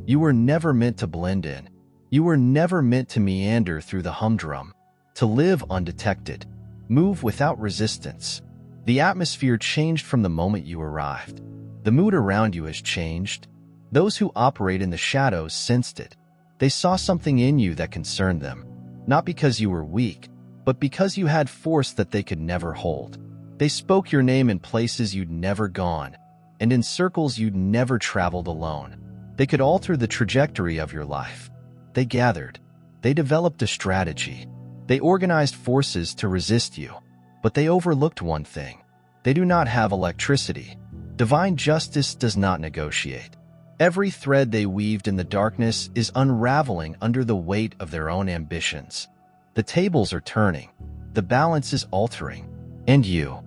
You were never meant to blend in. You were never meant to meander through the humdrum, to live undetected, move without resistance. The atmosphere changed from the moment you arrived. The mood around you has changed. Those who operate in the shadows sensed it. They saw something in you that concerned them, not because you were weak, but because you had force that they could never hold. They spoke your name in places you'd never gone, and in circles you'd never traveled alone. They could alter the trajectory of your life. They gathered. They developed a strategy. They organized forces to resist you. But they overlooked one thing. They do not have electricity. Divine justice does not negotiate. Every thread they weaved in the darkness is unraveling under the weight of their own ambitions. The tables are turning. The balance is altering. And you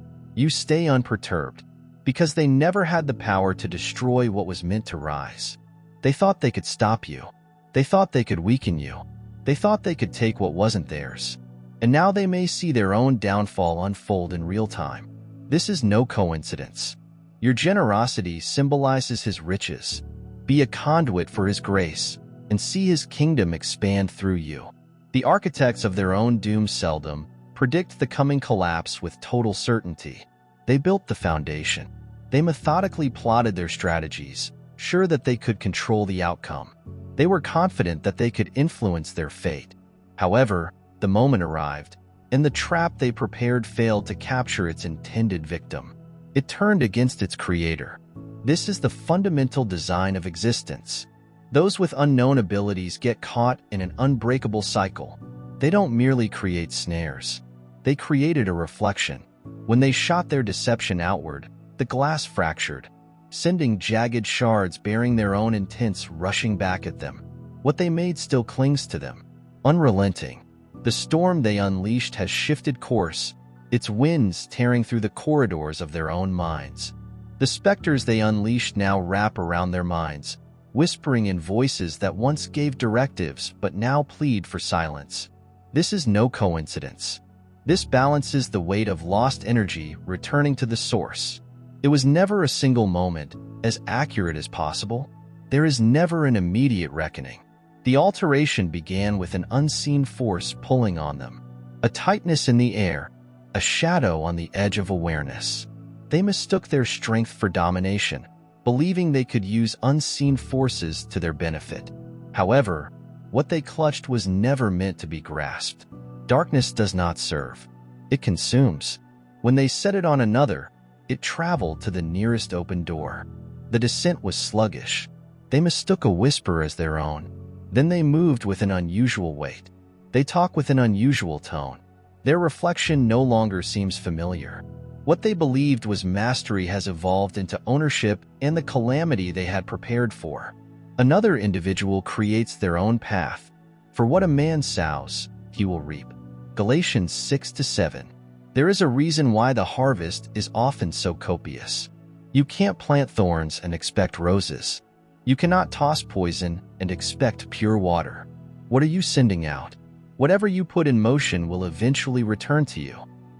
stay unperturbed, because they never had the power to destroy what was meant to rise. They thought they could stop you. They thought they could weaken you. They thought they could take what wasn't theirs. And now they may see their own downfall unfold in real time. This is no coincidence. Your generosity symbolizes his riches. Be a conduit for his grace, and see his kingdom expand through you. The architects of their own doom seldom predict the coming collapse with total certainty. They built the foundation. They methodically plotted their strategies, sure that they could control the outcome. They were confident that they could influence their fate. However, the moment arrived, and the trap they prepared failed to capture its intended victim. It turned against its creator. This is the fundamental design of existence. Those with unknown abilities get caught in an unbreakable cycle. They don't merely create snares. They created a reflection. When they shot their deception outward, the glass fractured, sending jagged shards bearing their own intents rushing back at them. What they made still clings to them, unrelenting. The storm they unleashed has shifted course, its winds tearing through the corridors of their own minds. The specters they unleashed now wrap around their minds, whispering in voices that once gave directives but now plead for silence. This is no coincidence. This balances the weight of lost energy returning to the source. It was never a single moment, as accurate as possible. There is never an immediate reckoning. The alteration began with an unseen force pulling on them, a tightness in the air, a shadow on the edge of awareness. They mistook their strength for domination, believing they could use unseen forces to their benefit. However, what they clutched was never meant to be grasped. Darkness does not serve. It consumes. When they set it on another, it traveled to the nearest open door. The descent was sluggish. They mistook a whisper as their own. Then they moved with an unusual weight. They talk with an unusual tone. Their reflection no longer seems familiar. What they believed was mastery has evolved into ownership and the calamity they had prepared for. Another individual creates their own path. For what a man sows, he will reap. Galatians 6-7. There is a reason why the harvest is often so copious. You can't plant thorns and expect roses. You cannot toss poison and expect pure water. What are you sending out? Whatever you put in motion will eventually return to you.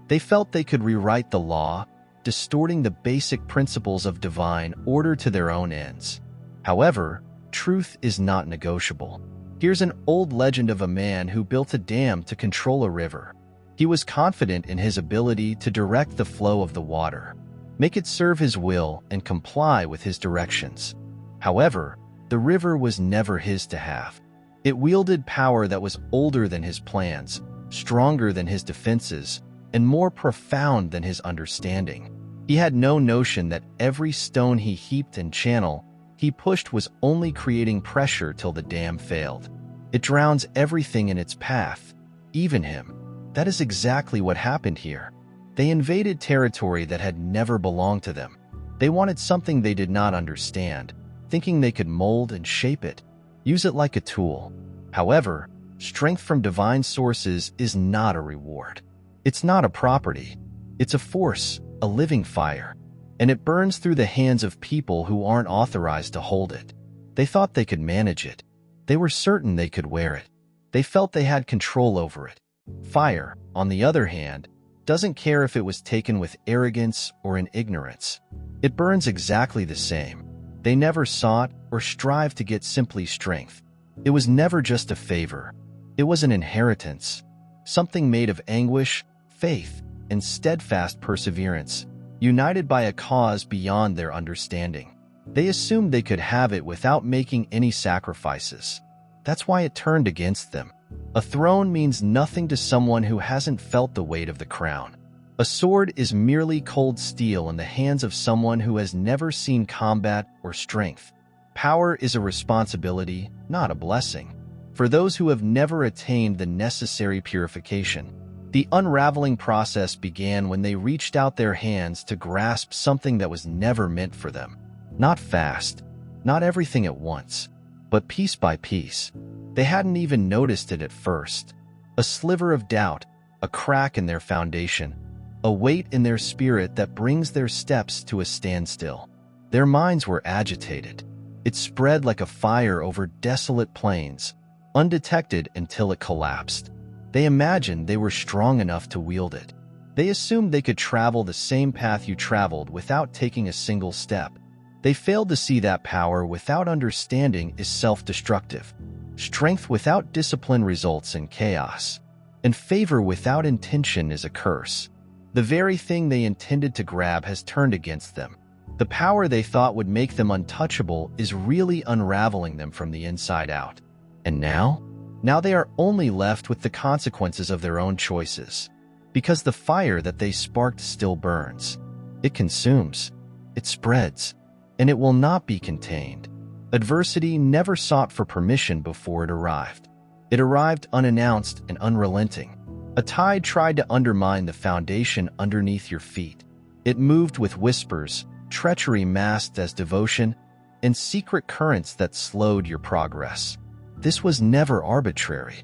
They felt they could rewrite the law, distorting the basic principles of divine order to their own ends. However, truth is not negotiable. Here's an old legend of a man who built a dam to control a river. He was confident in his ability to direct the flow of the water, make it serve his will, and comply with his directions. However, the river was never his to have. It wielded power that was older than his plans, stronger than his defenses, and more profound than his understanding. He had no notion that every stone he heaped and channel he pushed was only creating pressure till the dam failed. It drowns everything in its path, even him. That is exactly what happened here. They invaded territory that had never belonged to them. They wanted something they did not understand, thinking they could mold and shape it, use it like a tool. However, strength from divine sources is not a reward. It's not a property. It's a force, a living fire, and it burns through the hands of people who aren't authorized to hold it. They thought they could manage it. They were certain they could wear it. They felt they had control over it. Fire, on the other hand, doesn't care if it was taken with arrogance or in ignorance. It burns exactly the same. They never sought or strived to get simply strength. It was never just a favor. It was an inheritance, something made of anguish, faith, and steadfast perseverance, united by a cause beyond their understanding. They assumed they could have it without making any sacrifices. That's why it turned against them. A throne means nothing to someone who hasn't felt the weight of the crown. A sword is merely cold steel in the hands of someone who has never seen combat or strength. Power is a responsibility, not a blessing. For those who have never attained the necessary purification, the unraveling process began when they reached out their hands to grasp something that was never meant for them. Not fast, not everything at once, but piece by piece. They hadn't even noticed it at first. A sliver of doubt, a crack in their foundation, a weight in their spirit that brings their steps to a standstill. Their minds were agitated. It spread like a fire over desolate plains, undetected until it collapsed. They imagined they were strong enough to wield it. They assumed they could travel the same path you traveled without taking a single step. They failed to see that power without understanding is self-destructive. Strength without discipline results in chaos, and favor without intention is a curse. The very thing they intended to grab has turned against them. The power they thought would make them untouchable is really unraveling them from the inside out. And now? Now they are only left with the consequences of their own choices. Because the fire that they sparked still burns. It consumes. It spreads. And it will not be contained. Adversity never sought for permission before it arrived. It arrived unannounced and unrelenting. A tide tried to undermine the foundation underneath your feet. It moved with whispers, treachery masked as devotion, and secret currents that slowed your progress. This was never arbitrary.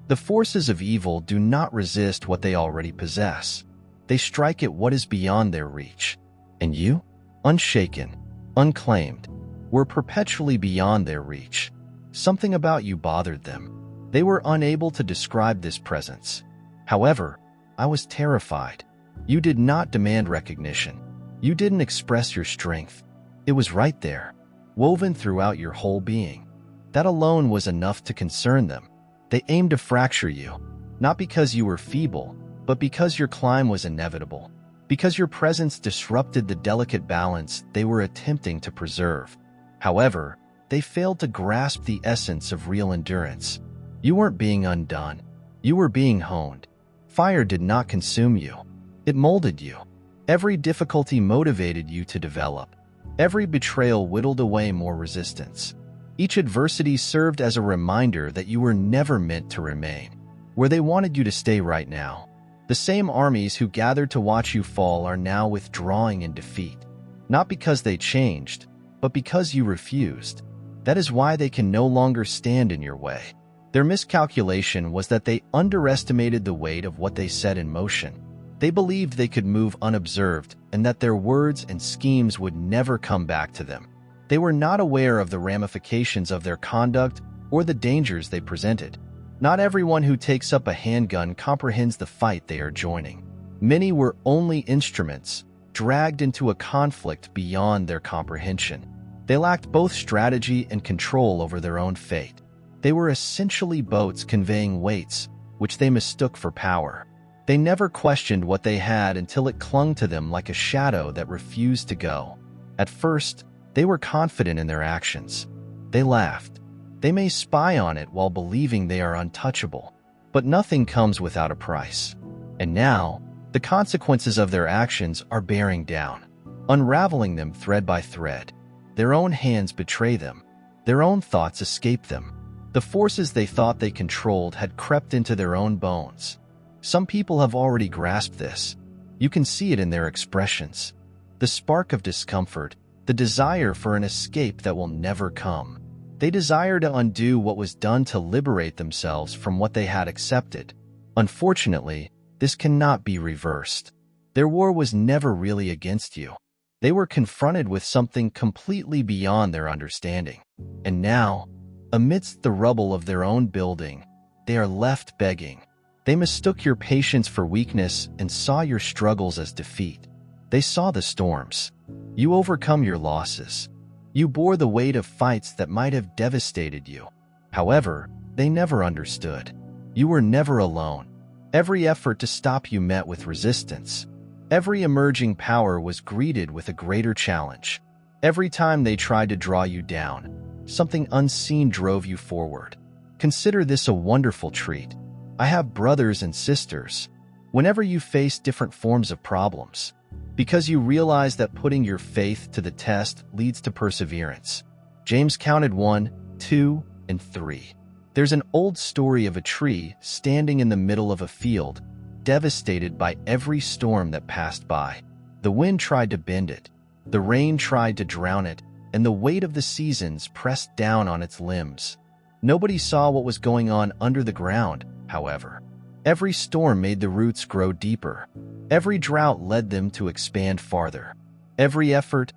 The forces of evil do not resist what they already possess. They strike at what is beyond their reach. And you, unshaken, unclaimed, were perpetually beyond their reach. Something about you bothered them. They were unable to describe this presence. However, I was terrified. You did not demand recognition. You didn't express your strength. It was right there, woven throughout your whole being. That alone was enough to concern them. They aimed to fracture you, not because you were feeble, but because your climb was inevitable, because your presence disrupted the delicate balance they were attempting to preserve. However, they failed to grasp the essence of real endurance. You weren't being undone. You were being honed. Fire did not consume you. It molded you. Every difficulty motivated you to develop. Every betrayal whittled away more resistance. Each adversity served as a reminder that you were never meant to remain where they wanted you to stay right now. The same armies who gathered to watch you fall are now withdrawing in defeat, not because they changed, but because you refused. That is why they can no longer stand in your way. Their miscalculation was that they underestimated the weight of what they set in motion. They believed they could move unobserved and that their words and schemes would never come back to them. They were not aware of the ramifications of their conduct or the dangers they presented. Not everyone who takes up a handgun comprehends the fight they are joining. Many were only instruments, dragged into a conflict beyond their comprehension. They lacked both strategy and control over their own fate. They were essentially boats conveying weights, which they mistook for power. They never questioned what they had until it clung to them like a shadow that refused to go. At first, they were confident in their actions. They laughed. They may spy on it while believing they are untouchable. But nothing comes without a price. And now, the consequences of their actions are bearing down, unraveling them thread by thread. Their own hands betray them. Their own thoughts escape them. The forces they thought they controlled had crept into their own bones. Some people have already grasped this. You can see it in their expressions. The spark of discomfort, the desire for an escape that will never come. They desire to undo what was done to liberate themselves from what they had accepted. Unfortunately, this cannot be reversed. Their war was never really against you. They were confronted with something completely beyond their understanding. And now, amidst the rubble of their own building, they are left begging. They mistook your patience for weakness and saw your struggles as defeat. They saw the storms. You overcome your losses. You bore the weight of fights that might have devastated you. However, they never understood. You were never alone. Every effort to stop you met with resistance. Every emerging power was greeted with a greater challenge. Every time they tried to draw you down, something unseen drove you forward. Consider this a wonderful treat. I have brothers and sisters. Whenever you face different forms of problems, because you realize that putting your faith to the test leads to perseverance. James counted 1, 2, and 3. There's an old story of a tree standing in the middle of a field, devastated by every storm that passed by. The wind tried to bend it, the rain tried to drown it, and the weight of the seasons pressed down on its limbs. Nobody saw what was going on under the ground, however. Every storm made the roots grow deeper. Every drought led them to expand farther. Every effort,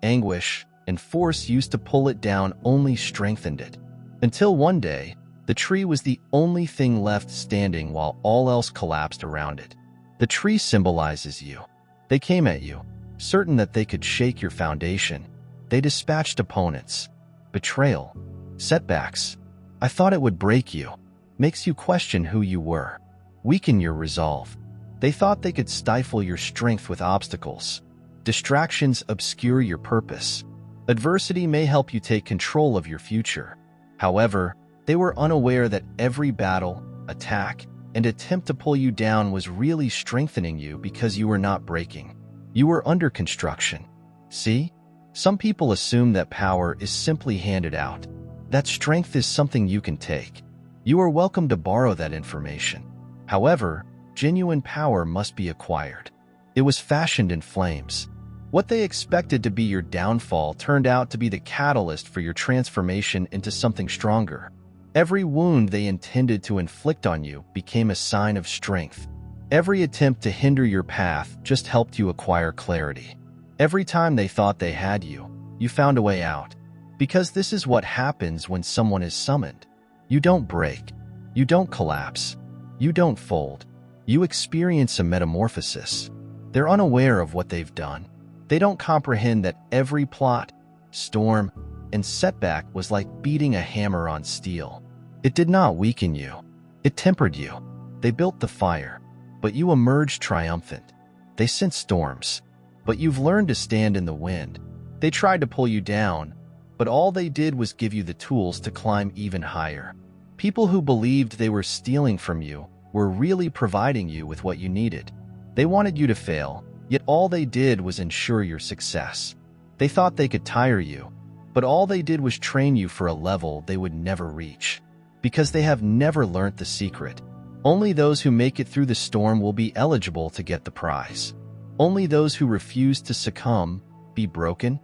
anguish, and force used to pull it down only strengthened it. Until one day, the tree was the only thing left standing while all else collapsed around it. The tree symbolizes you. They came at you, certain that they could shake your foundation. They dispatched opponents, betrayal, setbacks. I thought it would break you, makes you question who you were, weaken your resolve. They thought they could stifle your strength with obstacles. Distractions obscure your purpose. Adversity may help you take control of your future. However, they were unaware that every battle, attack, and attempt to pull you down was really strengthening you because you were not breaking. You were under construction. See? Some people assume that power is simply handed out, that strength is something you can take. You are welcome to borrow that information. However, genuine power must be acquired. It was fashioned in flames. What they expected to be your downfall turned out to be the catalyst for your transformation into something stronger. Every wound they intended to inflict on you became a sign of strength. Every attempt to hinder your path just helped you acquire clarity. Every time they thought they had you, you found a way out. Because this is what happens when someone is summoned. You don't break. You don't collapse. You don't fold. You experience a metamorphosis. They're unaware of what they've done. They don't comprehend that every plot, storm, and setback was like beating a hammer on steel. It did not weaken you. It tempered you. They built the fire, but you emerged triumphant. They sent storms, but you've learned to stand in the wind. They tried to pull you down, but all they did was give you the tools to climb even higher. People who believed they were stealing from you were really providing you with what you needed. They wanted you to fail, yet all they did was ensure your success. They thought they could tire you, but all they did was train you for a level they would never reach. Because they have never learnt the secret. Only those who make it through the storm will be eligible to get the prize. Only those who refuse to succumb, be broken,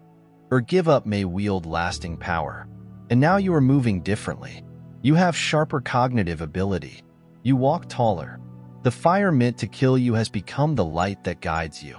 or give up may wield lasting power. And now you are moving differently. You have sharper cognitive ability. You walk taller. The fire meant to kill you has become the light that guides you.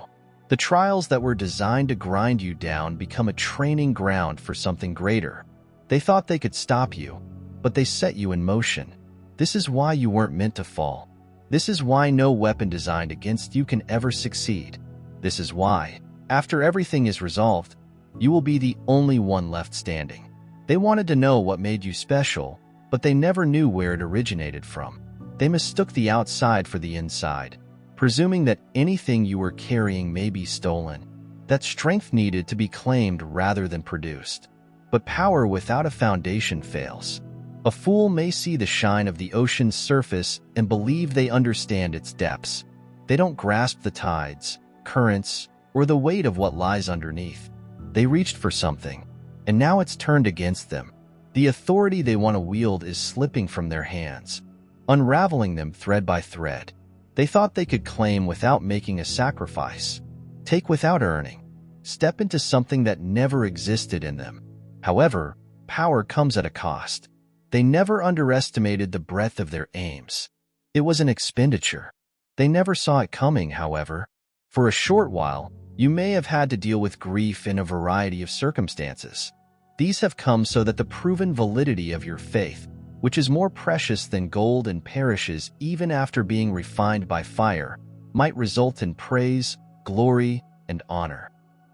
The trials that were designed to grind you down become a training ground for something greater. They thought they could stop you, but they set you in motion. This is why you weren't meant to fall. This is why no weapon designed against you can ever succeed. This is why, after everything is resolved, you will be the only one left standing. They wanted to know what made you special, but they never knew where it originated from. They mistook the outside for the inside, presuming that anything you were carrying may be stolen, that strength needed to be claimed rather than produced. But power without a foundation fails. A fool may see the shine of the ocean's surface and believe they understand its depths. They don't grasp the tides, currents, or the weight of what lies underneath. They reached for something, and now it's turned against them. The authority they want to wield is slipping from their hands, unraveling them thread by thread. They thought they could claim without making a sacrifice, take without earning, step into something that never existed in them. However, power comes at a cost. They never underestimated the breadth of their aims. It was an expenditure. They never saw it coming, however. For a short while, you may have had to deal with grief in a variety of circumstances. These have come so that the proven validity of your faith, which is more precious than gold and perishes even after being refined by fire, might result in praise, glory, and honor.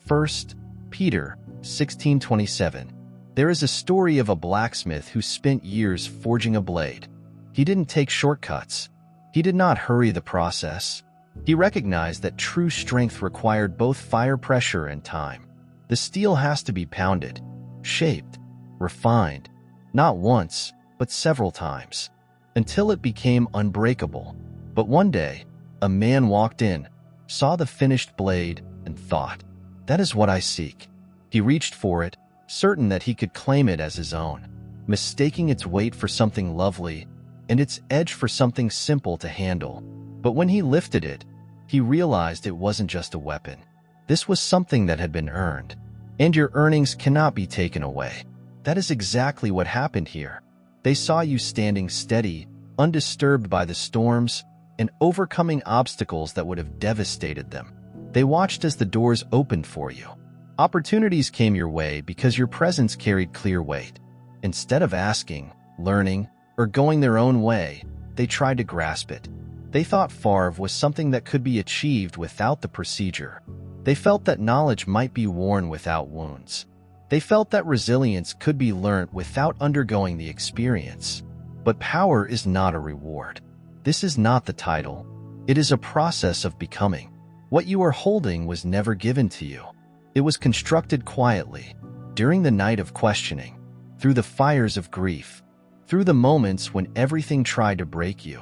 1 Peter 1627. There is a story of a blacksmith who spent years forging a blade. He didn't take shortcuts. He did not hurry the process. He recognized that true strength required both fire pressure and time. The steel has to be pounded, shaped, refined, not once, but several times, until it became unbreakable. But one day, a man walked in, saw the finished blade, and thought, "That is what I seek." He reached for it, certain that he could claim it as his own, mistaking its weight for something lovely and its edge for something simple to handle. But when he lifted it, he realized it wasn't just a weapon. This was something that had been earned, and your earnings cannot be taken away. That is exactly what happened here. They saw you standing steady, undisturbed by the storms, and overcoming obstacles that would have devastated them. They watched as the doors opened for you. Opportunities came your way because your presence carried clear weight. Instead of asking, learning, or going their own way, they tried to grasp it. They thought Favre was something that could be achieved without the procedure. They felt that knowledge might be worn without wounds. They felt that resilience could be learnt without undergoing the experience. But power is not a reward. This is not the title. It is a process of becoming. What you are holding was never given to you. It was constructed quietly, during the night of questioning, through the fires of grief, through the moments when everything tried to break you.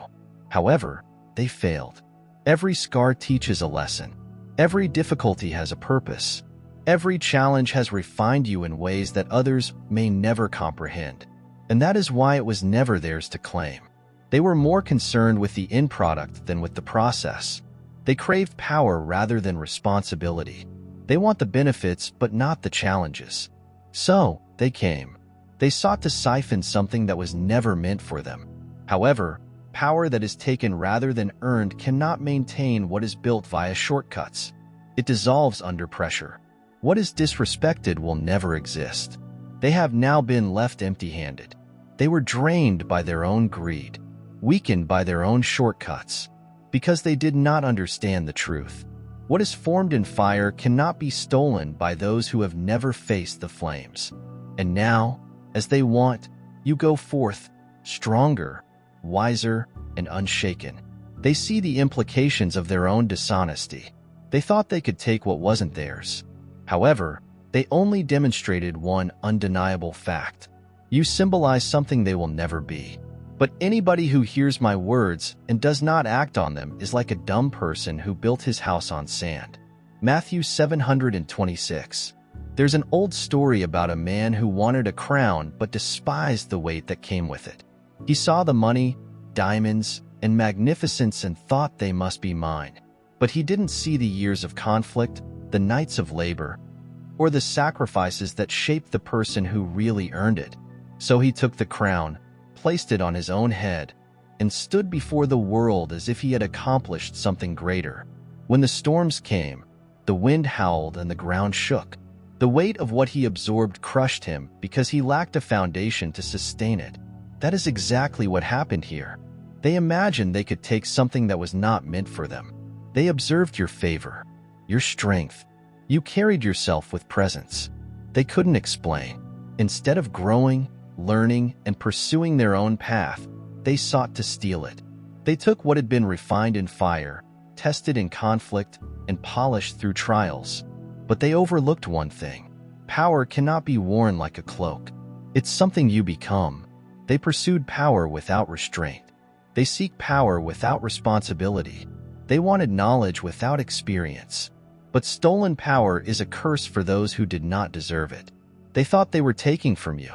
However, they failed. Every scar teaches a lesson. Every difficulty has a purpose. Every challenge has refined you in ways that others may never comprehend. And that is why it was never theirs to claim. They were more concerned with the end product than with the process. They craved power rather than responsibility. They want the benefits but not the challenges. So, they came. They sought to siphon something that was never meant for them. However, power that is taken rather than earned cannot maintain what is built via shortcuts. It dissolves under pressure. What is disrespected will never exist. They have now been left empty-handed. They were drained by their own greed, weakened by their own shortcuts, because they did not understand the truth. What is formed in fire cannot be stolen by those who have never faced the flames. And now, as they want, you go forth, stronger, wiser, and unshaken. They see the implications of their own dishonesty. They thought they could take what wasn't theirs. However, they only demonstrated one undeniable fact. You symbolize something they will never be. But anybody who hears my words and does not act on them is like a dumb person who built his house on sand. Matthew 726. There's an old story about a man who wanted a crown but despised the weight that came with it. He saw the money, diamonds, and magnificence and thought they must be mine. But he didn't see the years of conflict, the nights of labor, or the sacrifices that shaped the person who really earned it. So he took the crown, placed it on his own head, and stood before the world as if he had accomplished something greater. When the storms came, the wind howled and the ground shook. The weight of what he absorbed crushed him because he lacked a foundation to sustain it. That is exactly what happened here. They imagined they could take something that was not meant for them. They observed your favor, your strength. You carried yourself with presence. They couldn't explain. Instead of growing, learning, and pursuing their own path, they sought to steal it. They took what had been refined in fire, tested in conflict, and polished through trials. But they overlooked one thing. Power cannot be worn like a cloak. It's something you become. They pursued power without restraint. They seek power without responsibility. They wanted knowledge without experience. But stolen power is a curse for those who did not deserve it. They thought they were taking from you.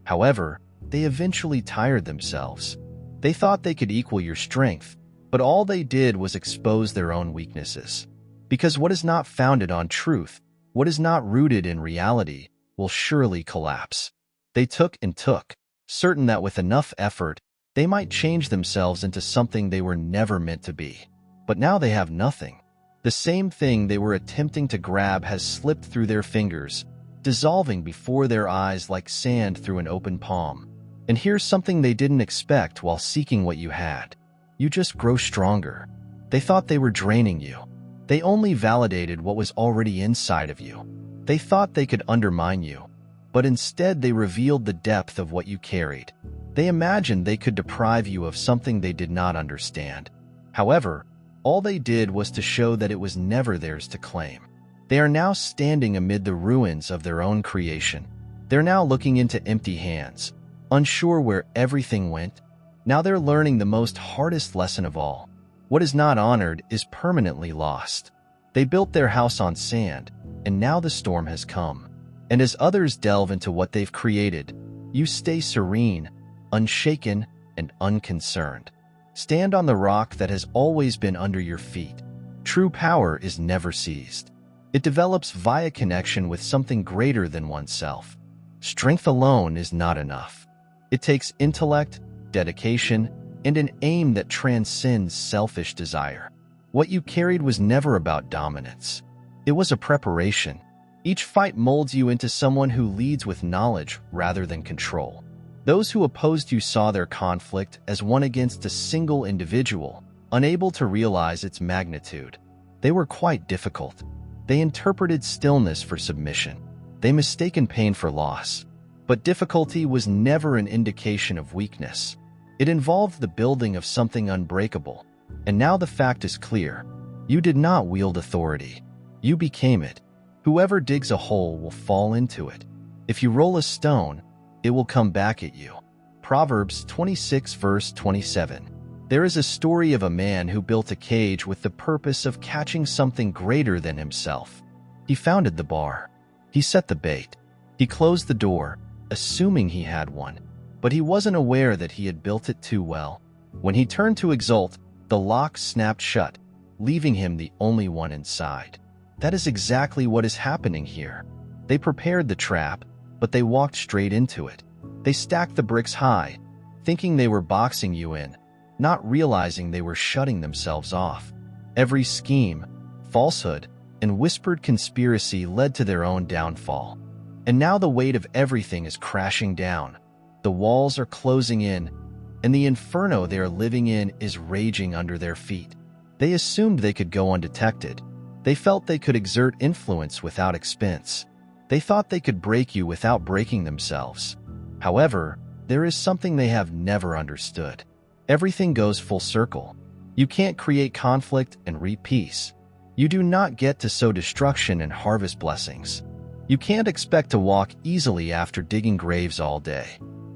However, they eventually tired themselves. They thought they could equal your strength, but all they did was expose their own weaknesses. Because what is not founded on truth, what is not rooted in reality, will surely collapse. They took and took, certain that with enough effort, they might change themselves into something they were never meant to be. But now they have nothing. The same thing they were attempting to grab has slipped through their fingers, dissolving before their eyes like sand through an open palm. And here's something they didn't expect while seeking what you had. You just grow stronger. They thought they were draining you. They only validated what was already inside of you. They thought they could undermine you, but instead they revealed the depth of what you carried. They imagined they could deprive you of something they did not understand. However, all they did was to show that it was never theirs to claim. They are now standing amid the ruins of their own creation. They're now looking into empty hands, unsure where everything went. Now they're learning the most hardest lesson of all. What is not honored is permanently lost. They built their house on sand, and now the storm has come. And as others delve into what they've created, you stay serene, unshaken, and unconcerned. Stand on the rock that has always been under your feet. True power is never seized. It develops via connection with something greater than oneself. Strength alone is not enough. It takes intellect, dedication, and an aim that transcends selfish desire. What you carried was never about dominance. It was a preparation. Each fight molds you into someone who leads with knowledge rather than control. Those who opposed you saw their conflict as one against a single individual, unable to realize its magnitude. They were quite difficult. They interpreted stillness for submission. They mistaken pain for loss. But difficulty was never an indication of weakness. It involved the building of something unbreakable. And now the fact is clear. You did not wield authority. You became it. Whoever digs a hole will fall into it. If you roll a stone, it will come back at you. Proverbs 26 verse 27. There is a story of a man who built a cage with the purpose of catching something greater than himself. He founded the bar. He set the bait. He closed the door, assuming he had one. But he wasn't aware that he had built it too well. When he turned to exult, the lock snapped shut, leaving him the only one inside. That is exactly what is happening here. They prepared the trap, but they walked straight into it. They stacked the bricks high, thinking they were boxing you in, not realizing they were shutting themselves off. Every scheme, falsehood, and whispered conspiracy led to their own downfall. And now the weight of everything is crashing down. The walls are closing in, and the inferno they are living in is raging under their feet. They assumed they could go undetected. They felt they could exert influence without expense. They thought they could break you without breaking themselves. However, there is something they have never understood. Everything goes full circle. You can't create conflict and reap peace. You do not get to sow destruction and harvest blessings. You can't expect to walk easily after digging graves all day.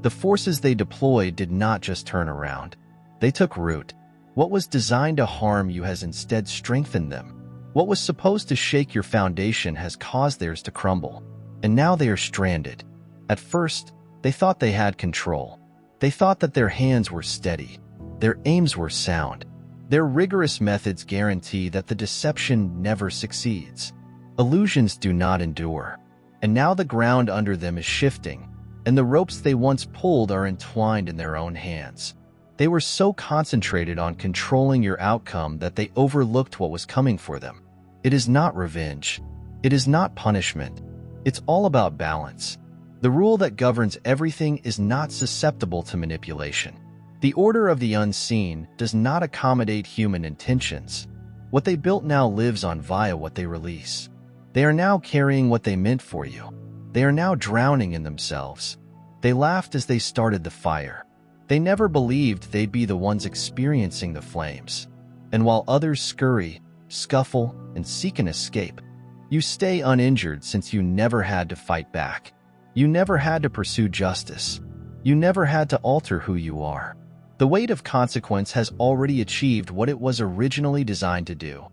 The forces they deployed did not just turn around. They took root. What was designed to harm you has instead strengthened them. What was supposed to shake your foundation has caused theirs to crumble. And now they are stranded. At first, they thought they had control. They thought that their hands were steady. Their aims were sound. Their rigorous methods guarantee that the deception never succeeds. Illusions do not endure. And now the ground under them is shifting, and the ropes they once pulled are entwined in their own hands. They were so concentrated on controlling your outcome that they overlooked what was coming for them. It is not revenge. It is not punishment. It's all about balance. The rule that governs everything is not susceptible to manipulation. The order of the unseen does not accommodate human intentions. What they built now lives on via what they release. They are now carrying what they meant for you. They are now drowning in themselves. They laughed as they started the fire. They never believed they'd be the ones experiencing the flames. And while others scurry, scuffle, and seek an escape, you stay uninjured since you never had to fight back. You never had to pursue justice. You never had to alter who you are. The weight of consequence has already achieved what it was originally designed to do,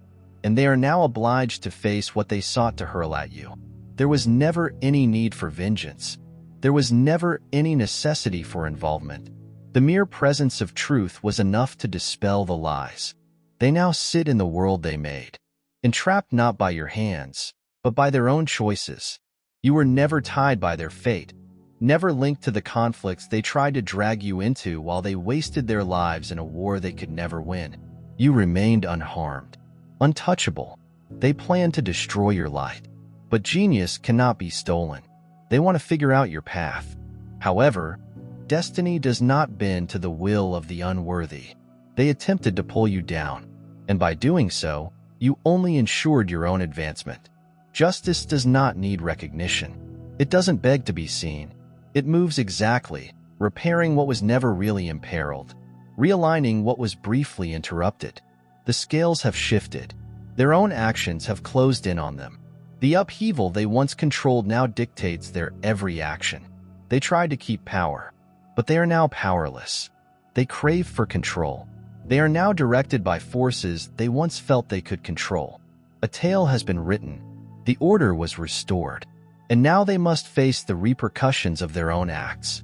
and they are now obliged to face what they sought to hurl at you. There was never any need for vengeance. There was never any necessity for involvement. The mere presence of truth was enough to dispel the lies. They now sit in the world they made, entrapped not by your hands, but by their own choices. You were never tied by their fate, never linked to the conflicts they tried to drag you into while they wasted their lives in a war they could never win. You remained unharmed, untouchable. They planned to destroy your light. But genius cannot be stolen. They want to figure out your path. However, destiny does not bend to the will of the unworthy. They attempted to pull you down, and by doing so, you only ensured your own advancement. Justice does not need recognition. It doesn't beg to be seen. It moves exactly, repairing what was never really imperiled, realigning what was briefly interrupted. The scales have shifted. Their own actions have closed in on them. The upheaval they once controlled now dictates their every action. They tried to keep power, but they are now powerless. They crave for control. They are now directed by forces they once felt they could control. A tale has been written. The order was restored. And now they must face the repercussions of their own acts.